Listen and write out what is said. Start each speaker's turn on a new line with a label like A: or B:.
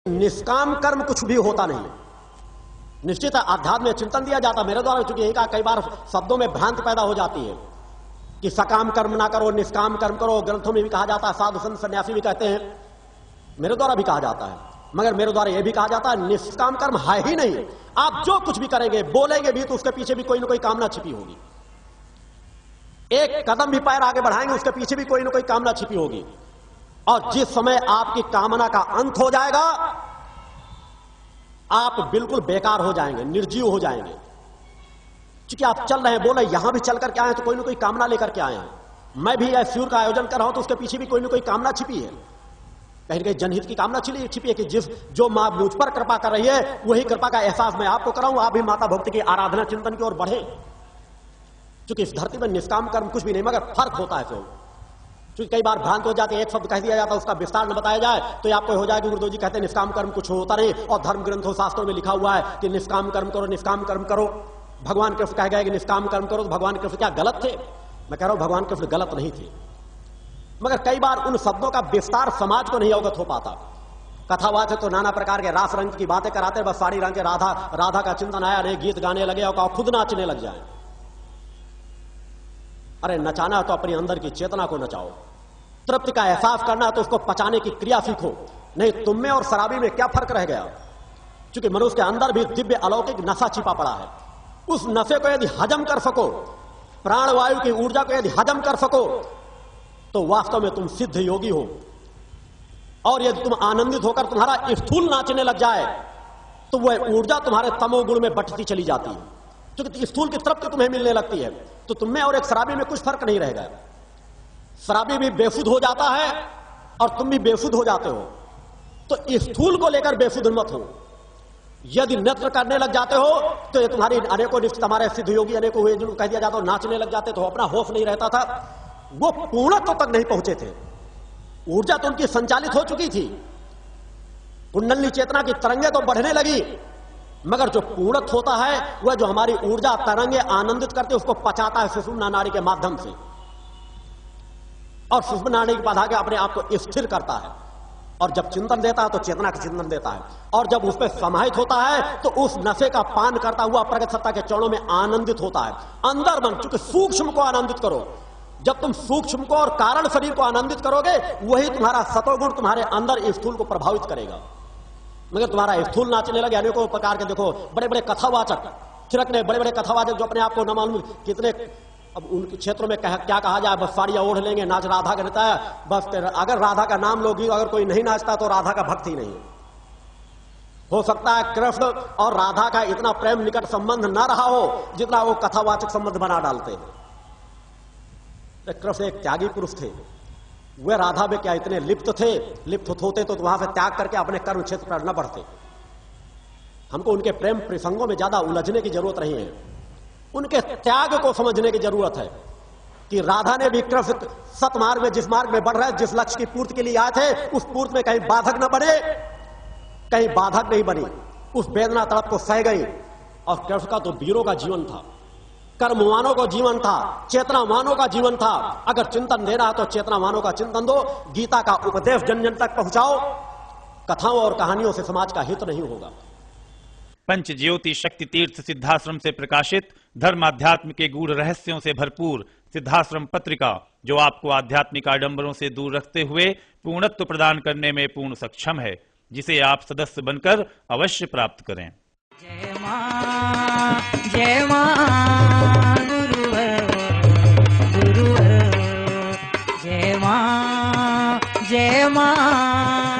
A: निष्काम कर्म कुछ भी होता नहीं है। निश्चित अध्यात्म में चिंतन दिया जाता मेरे द्वारा, चूंकि यही कहा, कई बार शब्दों में भ्रांति पैदा हो जाती है कि सकाम कर्म ना करो, निष्काम कर्म करो। ग्रंथों में भी कहा जाता है, साधु संत सन्यासी भी कहते हैं, मेरे द्वारा भी कहा जाता है, मगर मेरे द्वारा यह भी कहा जाता है निष्काम कर्म है ही नहीं। आप जो कुछ भी करेंगे, बोलेंगे भी, तो उसके पीछे भी कोई ना कोई कामना छिपी होगी। एक कदम भी पैर आगे बढ़ाएंगे, उसके पीछे भी कोई ना कोई कामना छिपी होगी। और जिस समय आपकी कामना का अंत हो जाएगा, आप बिल्कुल बेकार हो जाएंगे, निर्जीव हो जाएंगे। क्योंकि आप चल रहे हैं, बोले यहां भी चल करके आए हैं तो कोई ना कोई कामना लेकर के आए हैं। मैं भी ऐसे शिविर का आयोजन कर रहा हूं तो उसके पीछे भी कोई ना कोई कामना छिपी है, कहीं ना कहीं जनहित की कामना छिपी है कि जो मां मुझ पर कृपा कर रही है, वही कृपा का एहसास मैं आपको कराऊं, आप भी माता भक्ति की आराधना चिंतन की ओर बढ़े। क्योंकि इस धरती में निष्काम कर्म कुछ भी नहीं, मगर फर्क होता है। क्योंकि कई बार भ्रांत हो जाती है, एक शब्द कह दिया जाता है, उसका विस्तार न बताया जाए तो आपको हो जाए कि गुरुदेव जी कहते हैं निष्काम कर्म कुछ होता नहीं, और धर्म ग्रंथों शास्त्रों में लिखा हुआ है कि निष्काम कर्म करो, निष्काम कर्म करो। भगवान कृष्ण कह गए कि निष्काम कर्म करो, तो भगवान कृष्ण क्या गलत थे? मैं कह रहा हूं भगवान कृष्ण गलत नहीं थे, मगर कई बार उन शब्दों का विस्तार समाज को नहीं अवगत हो पाता। कथावाच है तो नाना प्रकार के रास रंग की बातें कराते, बस साड़ी रंग के राधा का चिंतन आया, अरे गीत गाने लगे और खुद नाचने लग जाए। अरे नचाना तो अपने अंदर की चेतना को नचाओ, तृप्ति का एहसास करना तो उसको पचाने की क्रिया सीखो। नहीं, तुम में और शराबी में क्या फर्क रह गया? क्योंकि मनुष्य के अंदर भी दिव्य अलौकिक नशा छिपा पड़ा है। उस नशे को यदि हजम कर सको, प्राणवायु की ऊर्जा को यदि हजम कर सको, तो वास्तव में तुम सिद्ध योगी हो। और यदि तुम आनंदित होकर तुम्हारा स्थूल नाचने लग जाए, तो वह ऊर्जा तुम्हारे तमोगुण में बंटती चली जाती है, क्योंकि स्थूल की तृप्ति तुम्हें मिलने लगती है। तो तुम में और एक शराबी में कुछ फर्क नहीं रहेगा। शराबी भी बेसुध हो जाता है और तुम भी बेसुध हो जाते हो। तो स्थूल को लेकर बेसुध मत हो। यदि नृत्य करने लग जाते हो तो ये तुम्हारी अनेकों निष्ठ, हमारे सिद्ध योगी अनेकों हुए जिनको कह दिया जाता हो नाचने लग जाते, तो अपना होश नहीं रहता था, वो पूर्णत्व तक नहीं पहुंचे थे। ऊर्जा तो उनकी संचालित हो चुकी थी, कुंडली चेतना की तरंगे तो बढ़ने लगी, मगर जो पूर्णत्व होता है वह जो हमारी ऊर्जा तरंगे आनंदित करते उसको पचाता है सुषुम्ना नाड़ी के माध्यम से, और सुषुम्ना नाड़ी के बाद आगे अपने आप को स्थिर करता है। और जब चिंतन देता है तो चेतना का चिंतन देता है, और जब उस पर समाहित होता है तो उस नशे का पान करता हुआ प्रगट सत्ता के चरणों में आनंदित होता है। अंदर मन, चूंकि सूक्ष्म को आनंदित करो, जब तुम सूक्ष्म को और कारण शरीर को आनंदित करोगे, वही तुम्हारा सतोगुण तुम्हारे अंदर स्थूल को प्रभावित करेगा। मगर तुम्हारा स्थूल नाचने लगे, अनेकों प्रकार के देखो बड़े बड़े कथावाचक थिरकने, बड़े बड़े कथावाचक जो अपने आप को न मालूम कितने, अब उनके क्षेत्रों में क्या कहा जाए, बस साड़ियां ओढ़ लेंगे, नाच राधा का रहता है बस। अगर राधा का नाम लोगी, अगर कोई नहीं नाचता तो राधा का भक्त ही नहीं है। हो सकता है कृष्ण और राधा का इतना प्रेम निकट संबंध ना रहा हो जितना वो कथावाचक संबंध बना डालते हैं। कृष्ण एक त्यागी पुरुष थे, वे राधा में क्या इतने लिप्त थे? लिप्त होते तो वहां से त्याग करके अपने कर्म क्षेत्र पर न बढ़ते। हमको उनके प्रेम प्रसंगों में ज्यादा उलझने की जरूरत नहीं है, उनके त्याग को समझने की जरूरत है कि राधा ने भी कृष्ण सतमार्ग में जिस मार्ग में बढ़ रहे, जिस लक्ष्य की पूर्ति के लिए आए थे, उस पूर्ति में कहीं बाधक न बने, कहीं बाधक नहीं बनी, उस वेदना तड़प को सह गई। और कृष्ण का तो वीरों का जीवन था, कर्मवानों का जीवन था, चेतनावानों का जीवन था। अगर चिंतन देना है तो चेतनावानों का चिंतन दो, गीता का उपदेश जन जन तक पहुंचाओ। कथाओं और कहानियों से समाज का हित नहीं होगा।
B: पंच ज्योति शक्ति तीर्थ सिद्धाश्रम से प्रकाशित धर्म आध्यात्म के गूढ़ रहस्यों से भरपूर सिद्धाश्रम पत्रिका, जो आपको आध्यात्मिक आडंबरों से दूर रखते हुए पूर्णत्व प्रदान करने में पूर्ण सक्षम है, जिसे आप सदस्य बनकर अवश्य प्राप्त करें।
C: जय मां, जय मां, गुरुवर, गुरुवर, जय मां, जय मां।